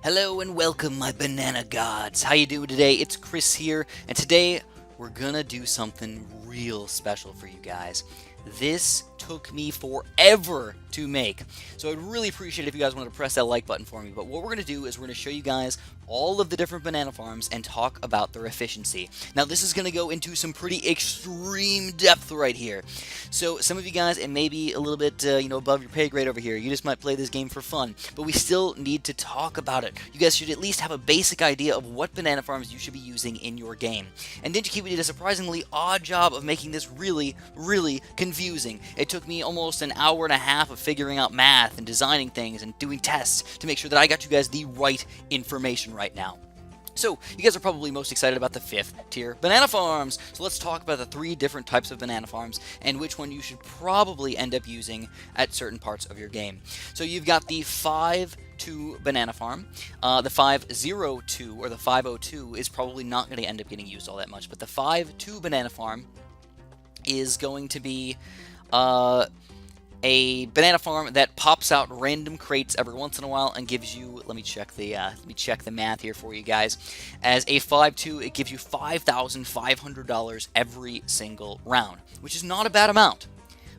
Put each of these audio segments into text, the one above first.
Hello and welcome, my banana gods. How you doing today? It's Chris here, and today we're gonna do something real special for you guys. This took me forever to make, so I'd really appreciate it if you guys wanted to press that like button for me. But what we're gonna do is we're gonna show you guys all of the different banana farms and talk about their efficiency. Now this is gonna go into some pretty extreme depth right here. So some of you guys, it may be a little bit above your pay grade over here. You just might play this game for fun, but we still need to talk about it. You guys should at least have a basic idea of what banana farms you should be using in your game. And Ninja did a surprisingly odd job of making this really confusing. It took me almost an hour and a half of figuring out math and designing things and doing tests to make sure that I got you guys the right information right now. So, you guys are probably most excited about the 5th tier banana farms. So let's talk about the 3 different types of banana farms and which one you should probably end up using at certain parts of your game. So you've got the 5-2 banana farm. The 502 or the 502 is probably not going to end up getting used all that much, but the 5-2 banana farm is going to be a banana farm that pops out random crates every once in a while and gives you, let me check the math here for you guys. As a 5-2, it gives you $5,500 every single round, which is not a bad amount.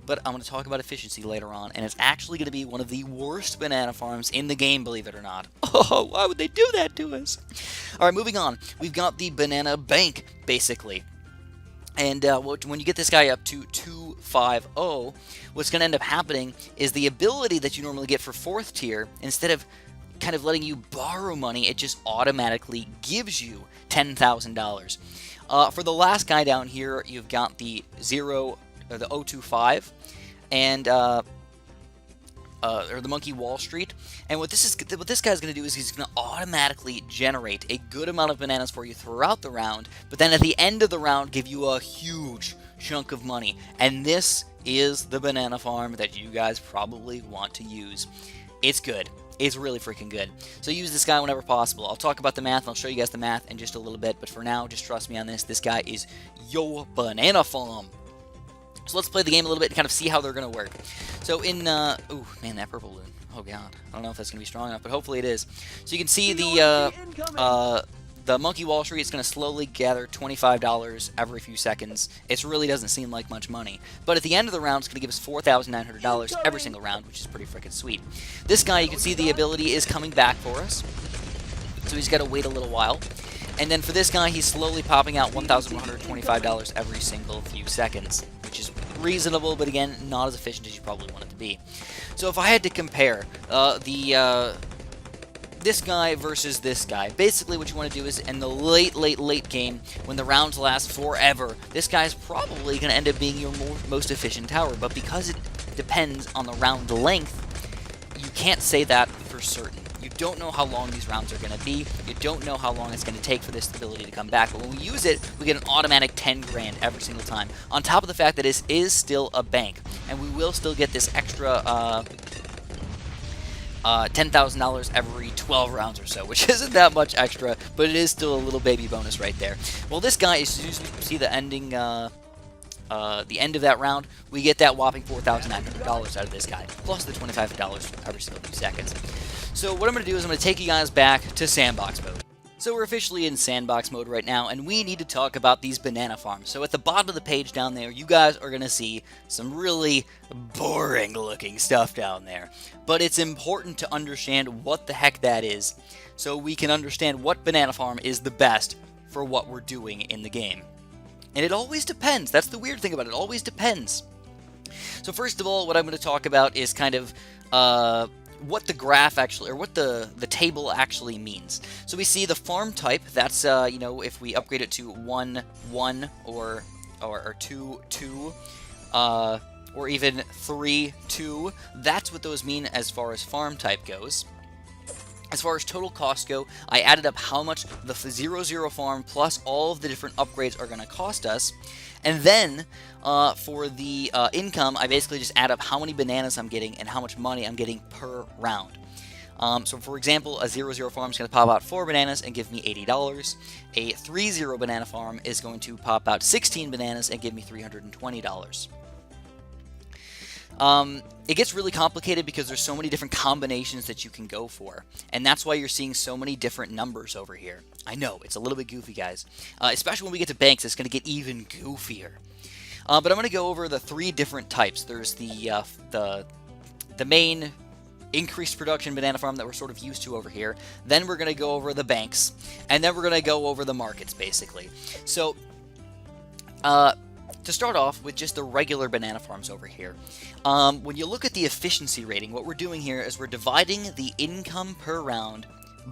But I'm going to talk about efficiency later on, and it's actually going to be one of the worst banana farms in the game, believe it or not. Oh, why would they do that to us? Alright, moving on. We've got the banana bank, basically. And when you get this guy up to 250, what's going to end up happening is the ability that you normally get for 4th tier, instead of kind of letting you borrow money, it just automatically gives you $10,000. For the last guy down here, you've got the 025 and or the Monkey Wall Street. And what this guy's going to do is he's going to automatically generate a good amount of bananas for you throughout the round, but then at the end of the round give you a huge chunk of money. And this is the banana farm that you guys probably want to use. It's good. It's really freaking good. So use this guy whenever possible. I'll talk about the math and I'll show you guys the math in just a little bit, but for now, just trust me on this. This guy is your banana farm. So let's play the game a little bit and kind of see how they're going to work. So in, ooh, man, that purple balloon. Oh, God. I don't know if that's going to be strong enough, but hopefully it is. So you can see the Monkey Wall Street is going to slowly gather $25 every few seconds. It really doesn't seem like much money. But at the end of the round, it's going to give us $4,900 every single round, which is pretty freaking sweet. This guy, you can see the ability is coming back for us. So he's got to wait a little while. And then for this guy, he's slowly popping out $1,125 every single few seconds, which is reasonable, but again, not as efficient as you probably want it to be. So if I had to compare this guy versus this guy, basically what you want to do is in the late game, when the rounds last forever, this guy's probably going to end up being your most efficient tower, but because it depends on the round length, you can't say that for certain. You don't know how long these rounds are going to be. You don't know how long it's going to take for this ability to come back. But when we use it, we get an automatic 10 grand every single time. On top of the fact that it is still a bank. And we will still get this extra $10,000 every 12 rounds or so, which isn't that much extra, but it is still a little baby bonus right there. Well, this guy, as soon as we see the ending... the end of that round, we get that whopping $4,900 out of this guy, plus the $25 every single few seconds. So what I'm going to do is I'm going to take you guys back to sandbox mode. So we're officially in sandbox mode right now, and we need to talk about these banana farms. So at the bottom of the page down there, you guys are going to see some really boring looking stuff down there. But it's important to understand what the heck that is, so we can understand what banana farm is the best for what we're doing in the game. And it always depends. That's the weird thing about it. It always depends. So first of all, what I'm going to talk about is kind of what the graph actually, or what the table actually means. So we see the farm type. That's if we upgrade it to 1 1 or 2 2, or even 3 2. That's what those mean as far as farm type goes. As far as total cost go, I added up how much the 0-0 farm plus all of the different upgrades are going to cost us. And then, for the income, I basically just add up how many bananas I'm getting and how much money I'm getting per round. So for example, a 0-0 farm is going to pop out 4 bananas and give me $80. A 3-0 banana farm is going to pop out 16 bananas and give me $320. It gets really complicated because there's so many different combinations that you can go for, and that's why you're seeing so many different numbers over here. I know, it's a little bit goofy, guys. Especially when we get to banks, it's going to get even goofier. But I'm going to go over the 3 different types. There's the main increased production banana farm that we're sort of used to over here. Then we're going to go over the banks, and then we're going to go over the markets, basically. So, to start off with just the regular banana farms over here, when you look at the efficiency rating, what we're doing here is we're dividing the income per round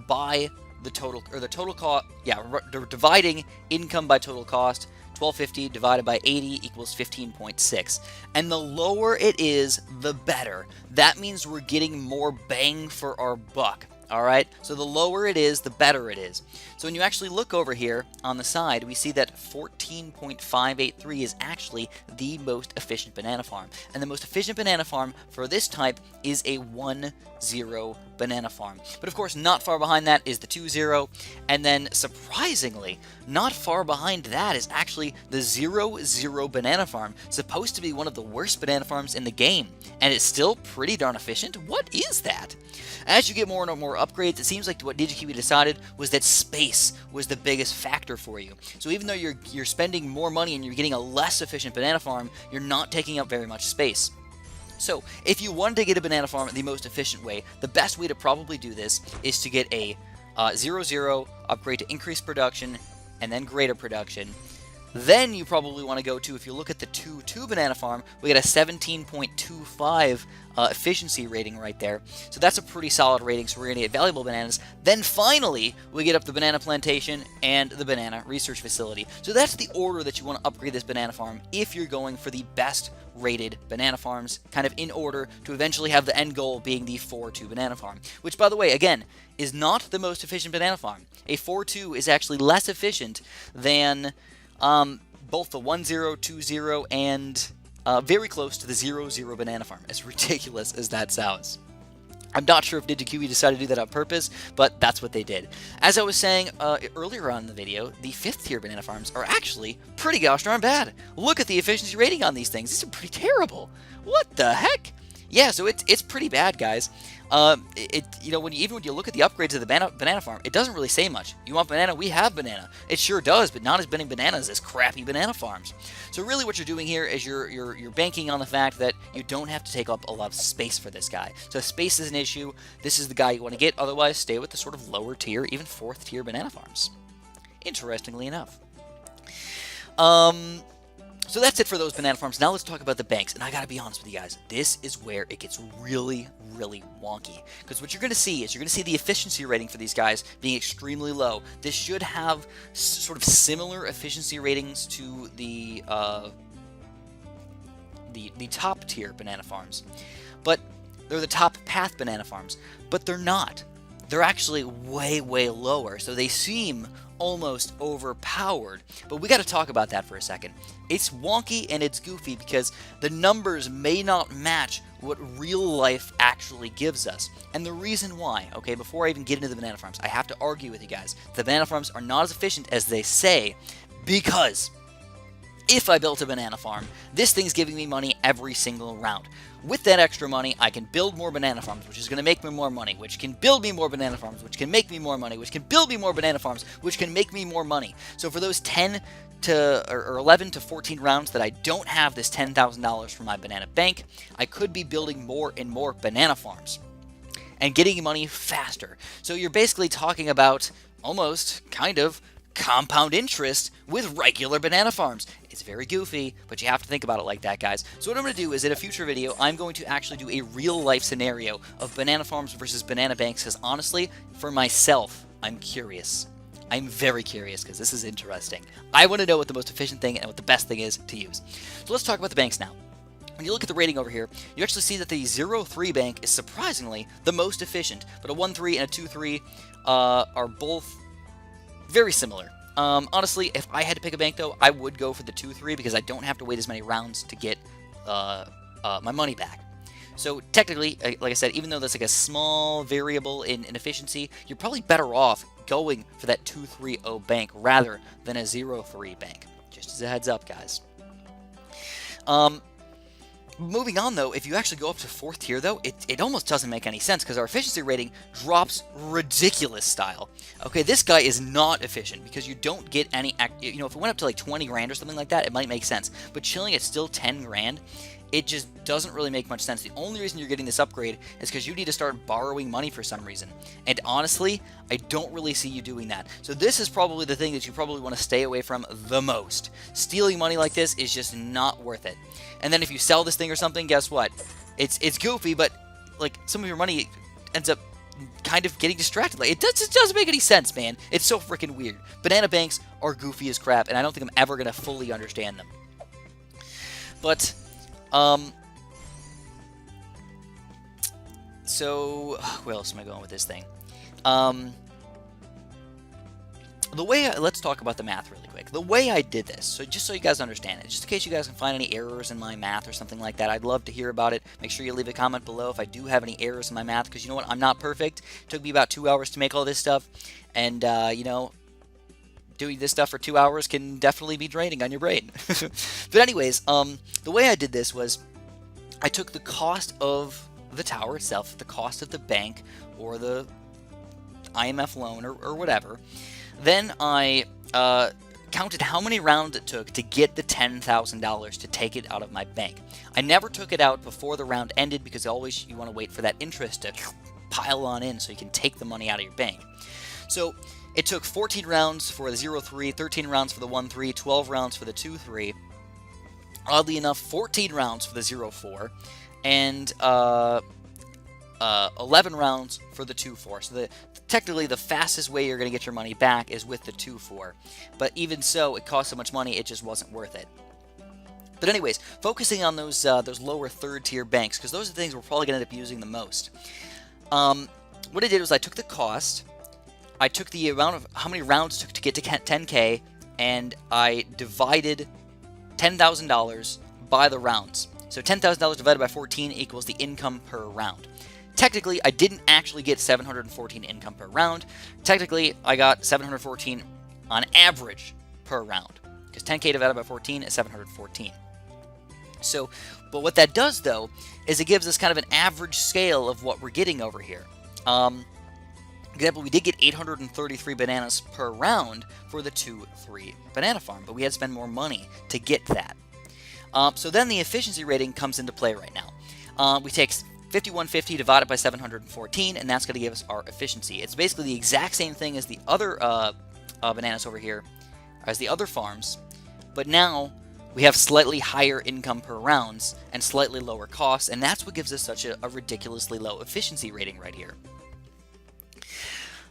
by the total, or the total cost. Yeah, we're dividing income by total cost. 1250 divided by 80 equals 15.6. And the lower it is, the better. That means we're getting more bang for our buck. Alright, so the lower it is, the better it is. So when you actually look over here on the side, we see that 14.583 is actually the most efficient banana farm. And the most efficient banana farm for this type is a 1-0 banana farm. But of course, not far behind that is the 2-0. And then, surprisingly, not far behind that is actually the 0-0 banana farm. Supposed to be one of the worst banana farms in the game. And it's still pretty darn efficient. What is that? As you get more and more upgrades, it seems like what DigiKiwi decided was that space was the biggest factor for you. So even though you're spending more money and you're getting a less efficient banana farm, you're not taking up very much space. So if you wanted to get a banana farm the most efficient way, the best way to probably do this is to get a 0-0 upgrade to increased production and then greater production. Then you probably want to go to, if you look at the 2-2 banana farm, we get a 17.25 efficiency rating right there. So that's a pretty solid rating, so we're going to get valuable bananas. Then finally, we get up the banana plantation and the banana research facility. So that's the order that you want to upgrade this banana farm if you're going for the best rated banana farms, kind of in order to eventually have the end goal being the 4-2 banana farm. Which, by the way, again, is not the most efficient banana farm. A 4-2 is actually less efficient than both the 1-0, 2-0, and very close to the 0-0 banana farm, as ridiculous as that sounds. I'm not sure if DigiKiwi decided to do that on purpose, but that's what they did. As I was saying earlier on in the video, the 5th tier banana farms are actually pretty gosh darn bad. Look at the efficiency rating on these things. These are pretty terrible. What the heck? Yeah, so it's pretty bad, guys. You know, even when you look at the upgrades of the banana farm, it doesn't really say much. You want banana? We have banana. It sure does, but not as many bananas as crappy banana farms. So really, what you're doing here is you're banking on the fact that you don't have to take up a lot of space for this guy. So if space is an issue, this is the guy you want to get. Otherwise, stay with the sort of lower tier, even 4th tier banana farms. Interestingly enough. So that's it for those banana farms. Now let's talk about the banks. And I gotta be honest with you guys, this is where it gets really, really wonky. Because what you're gonna see is the efficiency rating for these guys being extremely low. This should have sort of similar efficiency ratings to the top tier banana farms, but they're the top path banana farms. But they're not. They're actually way, way lower. So they seem almost overpowered. But we got to talk about that for a second. It's wonky and it's goofy because the numbers may not match what real life actually gives us. And the reason why, okay, before I even get into the banana farms, I have to argue with you guys. The banana farms are not as efficient as they say because if I built a banana farm, this thing's giving me money every single round. With that extra money, I can build more banana farms, which is going to make me more money, which can build me more banana farms, which can make me more money, which can build me more banana farms, which can make me more money. So for those 10 to or 11 to 14 rounds that I don't have this $10,000 from my banana bank, I could be building more and more banana farms and getting money faster. So you're basically talking about almost kind of compound interest with regular banana farms. It's very goofy, but you have to think about it like that, guys. So what I'm going to do is in a future video, I'm going to actually do a real life scenario of banana farms versus banana banks, because honestly, for myself, I'm curious. I'm very curious because this is interesting. I want to know what the most efficient thing and what the best thing is to use. So let's talk about the banks now. When you look at the rating over here, you actually see that the 0-3 bank is surprisingly the most efficient, but a 1-3 and a 2-3 are both very similar. Honestly, if I had to pick a bank, though, I would go for the 2-3 because I don't have to wait as many rounds to get my money back. So technically, like I said, even though that's like a small variable in efficiency, you're probably better off going for that 2-3-0 bank rather than a 0-3 bank. Just as a heads up, guys. Moving on, though, if you actually go up to 4th tier, though, it almost doesn't make any sense because our efficiency rating drops ridiculous style. Okay, this guy is not efficient because you don't get any, you know, if it went up to like 20 grand or something like that, it might make sense. But chilling at still 10 grand, it just doesn't really make much sense. The only reason you're getting this upgrade is because you need to start borrowing money for some reason. And honestly, I don't really see you doing that. So this is probably the thing that you probably want to stay away from the most. Stealing money like this is just not worth it. And then if you sell this thing or something, guess what? It's goofy, but like some of your money ends up kind of getting distracted. Like it doesn't make any sense, man. It's so freaking weird. Banana banks are goofy as crap, and I don't think I'm ever gonna fully understand them. But so where else am I going with this thing? Let's talk about the math really quick. The way I did this, so just so you guys understand it, just in case you guys can find any errors in my math or something like that, I'd love to hear about it. Make sure you leave a comment below if I do have any errors in my math, because you know what, I'm not perfect. It took me about 2 hours to make all this stuff, and you know, doing this stuff for 2 hours can definitely be draining on your brain. But anyways, the way I did this was I took the cost of the tower itself, the cost of the bank or the IMF loan or whatever. Then I counted how many rounds it took to get the $10,000 to take it out of my bank. I never took it out before the round ended because always you want to wait for that interest to pile on in so you can take the money out of your bank. So it took 14 rounds for the 0-3, 13 rounds for the 1-3, 12 rounds for the 2-3. Oddly enough, 14 rounds for the 0-4, and 11 rounds for the 2-4. So technically the fastest way you're going to get your money back is with the 2-4. But even so, it cost so much money, it just wasn't worth it. But anyways, focusing on those lower 3rd tier banks, because those are the things we're probably going to end up using the most. What I did was I took the cost, I took the amount of how many rounds it took to get to 10K, and I divided $10,000 by the rounds. So $10,000 divided by 14 equals the income per round. Technically, I didn't actually get 714 income per round. Technically, I got 714 on average per round, because 10K divided by 14 is 714. So, but what that does, though, is it gives us kind of an average scale of what we're getting over here. Example, we did get 833 bananas per round for the 2-3 banana farm, but we had to spend more money to get that. So then the efficiency rating comes into play right now. We take 5150 divided by 714, and that's going to give us our efficiency. It's basically the exact same thing as the other bananas over here, as the other farms, but now we have slightly higher income per rounds and slightly lower costs, and that's what gives us such a ridiculously low efficiency rating right here.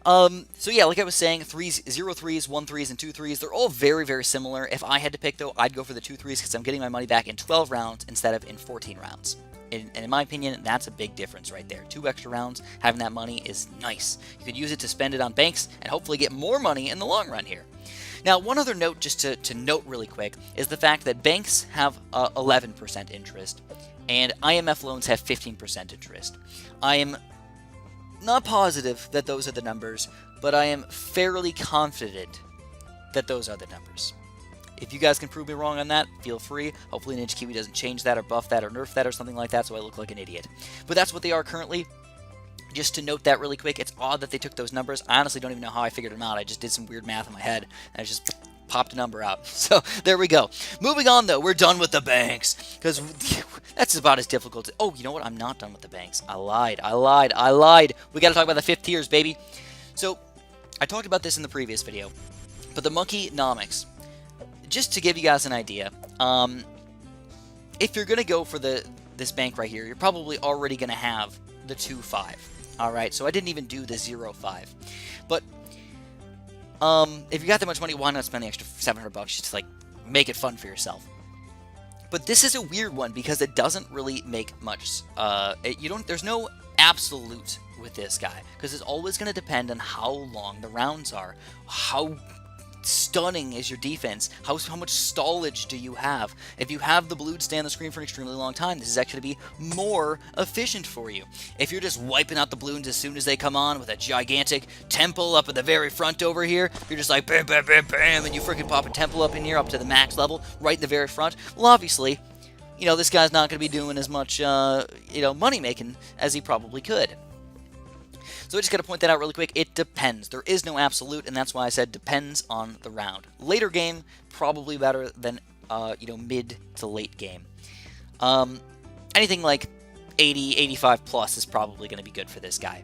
So yeah, like I was saying, 0-3s, 1-3s, and 2-3s, they're all very, very similar. If I had to pick, though, I'd go for the 2-3s because I'm getting my money back in 12 rounds instead of in 14 rounds. And in my opinion, that's a big difference right there. 2 extra rounds, having that money is nice. You could use it to spend it on banks and hopefully get more money in the long run here. Now, one other note, just to note really quick, is the fact that banks have 11% interest, and IMF loans have 15% interest. I am not positive that those are the numbers, but I am fairly confident that those are the numbers. If you guys can prove me wrong on that, feel free. Hopefully Ninja Kiwi doesn't change that or buff that or nerf that or something like that so I look like an idiot. But that's what they are currently. Just to note that really quick, it's odd that they took those numbers. I honestly don't even know how I figured them out. I just did some weird math in my head, and I just popped a number out. So, there we go. Moving on, though, we're done with the banks, because that's about as difficult. Oh, you know what? I'm not done with the banks. I lied. We got to talk about the 5th tiers, baby. So, I talked about this in the previous video, but the Monkeynomics, just to give you guys an idea, if you're going to go for this bank right here, you're probably already going to have the 2-5. Alright, so I didn't even do the 0-5. But, if you got that much money, why not spend the extra $700 just to, like, make it fun for yourself? But this is a weird one because it doesn't really make much, there's no absolute with this guy, because it's always going to depend on how long the rounds are, how stunning is your defense, how much stallage do you have. If you have the Bloons stay on the screen for an extremely long time, this is actually to be more efficient for you. If you're just wiping out the Bloons as soon as they come on with a gigantic temple up at the very front over here, you're just like bam, bam, bam, bam, and you freaking pop a temple up in here up to the max level, right in the very front, well, obviously, you know, this guy's not going to be doing as much, you know, money making as he probably could. So I just got to point that out really quick. It depends. There is no absolute, and that's why I said depends on the round. Later game, probably better than, you know, mid to late game. Anything like 80, 85 plus is probably going to be good for this guy.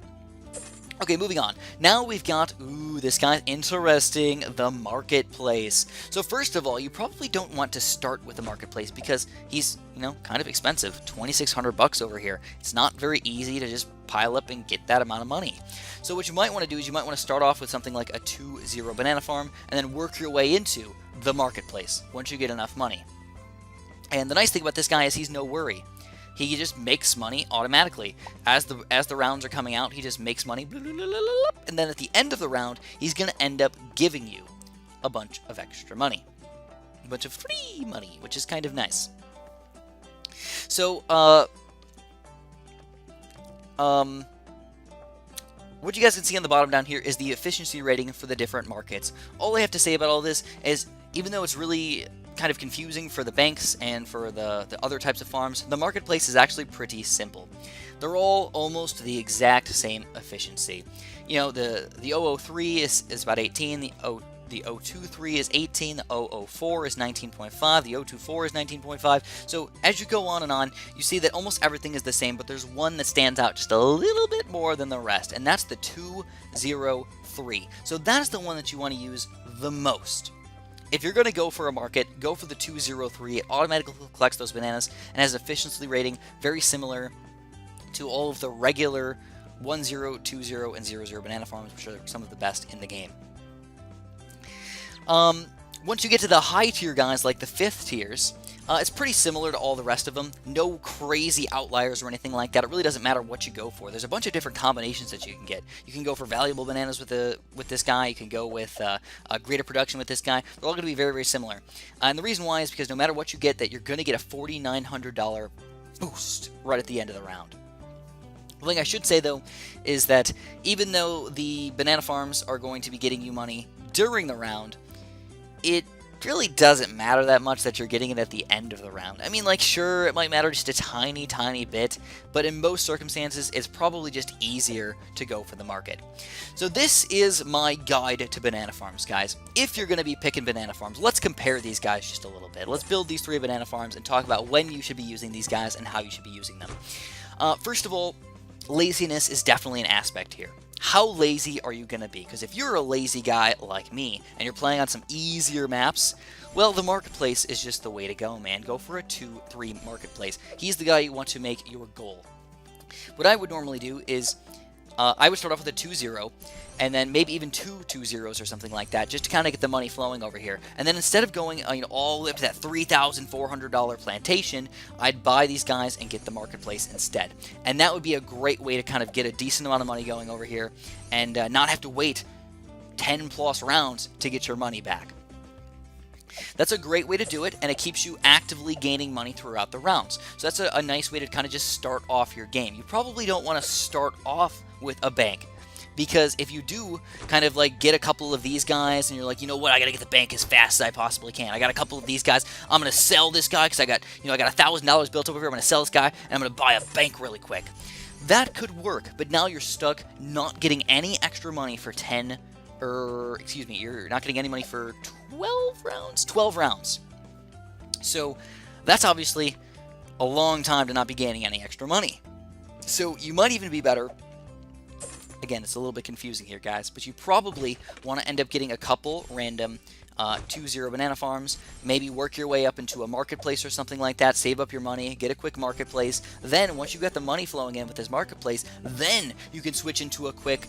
Okay, moving on. Now we've got, ooh, this guy's interesting, the marketplace. So first of all, you probably don't want to start with the marketplace because he's, you know, kind of expensive. 2,600 bucks over here. It's not very easy to just pile up and get that amount of money. So what you might want to do is you might want to start off with something like a 2-0 banana farm and then work your way into the marketplace once you get enough money. And the nice thing about this guy is he's no worry. He just makes money automatically. As the rounds are coming out, he just makes money. And then at the end of the round, he's going to end up giving you a bunch of extra money. A bunch of free money, which is kind of nice. So, what you guys can see on the bottom down here is the efficiency rating for the different markets. All I have to say about all this is, even though it's really kind of confusing for the banks and for the other types of farms, the marketplace is actually pretty simple. They're all almost the exact same efficiency. You know, the 003 is about 18, the 023 is 18, the 004 is 19.5, the 024 is 19.5. So as you go on, you see that almost everything is the same, but there's one that stands out just a little bit more than the rest, and that's the 203. So that's the one that you want to use the most. If you're going to go for a market, go for the 203. It automatically collects those bananas and has an efficiency rating very similar to all of the regular 10, 20, and 00 banana farms, which are some of the best in the game. Once you get to the high tier guys, like the 5th tiers, it's pretty similar to all the rest of them. No crazy outliers or anything like that. It really doesn't matter what you go for. There's a bunch of different combinations that you can get. You can go for valuable bananas with this guy. You can go with greater production with this guy. They're all going to be very, very similar. And the reason why is because no matter what you get, that you're going to get a $4,900 boost right at the end of the round. The thing I should say, though, is that even though the banana farms are going to be getting you money during the round, it really doesn't matter that much that you're getting it at the end of the round. I mean, like, sure, it might matter just a tiny, tiny bit, but in most circumstances, it's probably just easier to go for the market. So this is my guide to banana farms, guys. If you're going to be picking banana farms, let's compare these guys just a little bit. Let's build these 3 banana farms and talk about when you should be using these guys and how you should be using them. First of all, laziness is definitely an aspect here. How lazy are you going to be? Because if you're a lazy guy like me, and you're playing on some easier maps, well, the marketplace is just the way to go, man. Go for a 2-3 marketplace. He's the guy you want to make your goal. What I would normally do is, I would start off with a 2-0, and then maybe even 2 2-0s or something like that, just to kind of get the money flowing over here. And then instead of going you know, all the way up to that $3,400 plantation, I'd buy these guys and get the marketplace instead. And that would be a great way to kind of get a decent amount of money going over here and not have to wait 10 plus rounds to get your money back. That's a great way to do it, and it keeps you actively gaining money throughout the rounds. So that's a nice way to kind of just start off your game. You probably don't want to start off with a bank, because if you do kind of like get a couple of these guys and you're like, you know what, I gotta get the bank as fast as I possibly can. I got a couple of these guys. I'm gonna sell this guy because I got $1,000 built up over here. I'm gonna sell this guy and I'm gonna buy a bank really quick. That could work, but now you're stuck not getting any extra money for you're not getting any money for 12 rounds? 12 rounds. So that's obviously a long time to not be gaining any extra money. So you might even be better. Again, it's a little bit confusing here, guys, but you probably want to end up getting a couple random 2-0 banana farms, maybe work your way up into a marketplace or something like that, save up your money, get a quick marketplace. Then, once you got the money flowing in with this marketplace, then you can switch into a quick,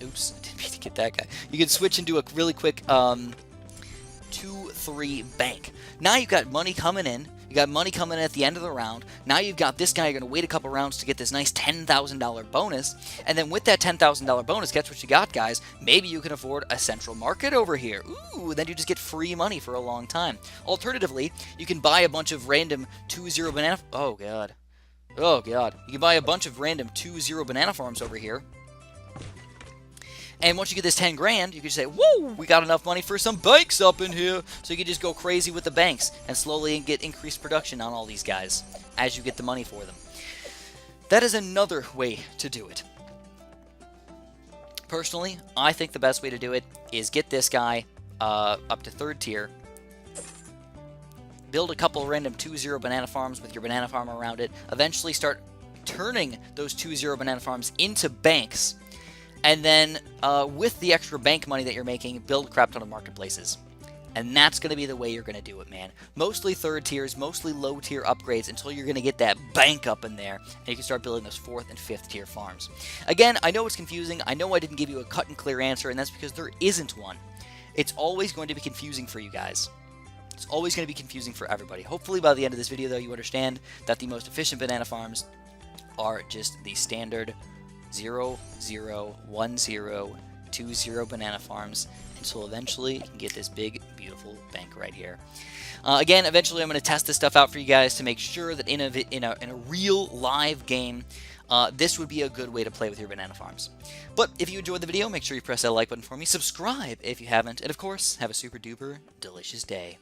oops, I didn't mean to get that guy. You can switch into a really quick 2-3 bank. Now you've got money coming in. You got money coming in at the end of the round. Now you've got this guy. You're going to wait a couple rounds to get this nice $10,000 bonus. And then with that $10,000 bonus, guess what you got, guys? Maybe you can afford a central market over here. Ooh, then you just get free money for a long time. Alternatively, you can buy a bunch of random 2-0 banana... Oh, God. Oh, God. You can buy a bunch of random 2-0 banana farms over here. And once you get this 10 grand, you can say, whoa, we got enough money for some banks up in here. So you can just go crazy with the banks and slowly get increased production on all these guys as you get the money for them. That is another way to do it. Personally, I think the best way to do it is get this guy up to 3rd tier. Build a couple random 2-0 banana farms with your banana farm around it. Eventually start turning those 2-0 banana farms into banks. And then, with the extra bank money that you're making, build a crap ton of marketplaces. And that's going to be the way you're going to do it, man. Mostly 3rd tiers, mostly low tier upgrades until you're going to get that bank up in there. And you can start building those 4th and 5th tier farms. Again, I know it's confusing. I know I didn't give you a cut and clear answer, and that's because there isn't one. It's always going to be confusing for you guys. It's always going to be confusing for everybody. Hopefully by the end of this video, though, you understand that the most efficient banana farms are just the standard 0, 0, 1, 0, 2, 0 banana farms until eventually you can get this big, beautiful bank right here. Again, eventually I'm going to test this stuff out for you guys to make sure that in a real live game, this would be a good way to play with your banana farms. But if you enjoyed the video, make sure you press that like button for me, subscribe if you haven't, and of course, have a super duper delicious day.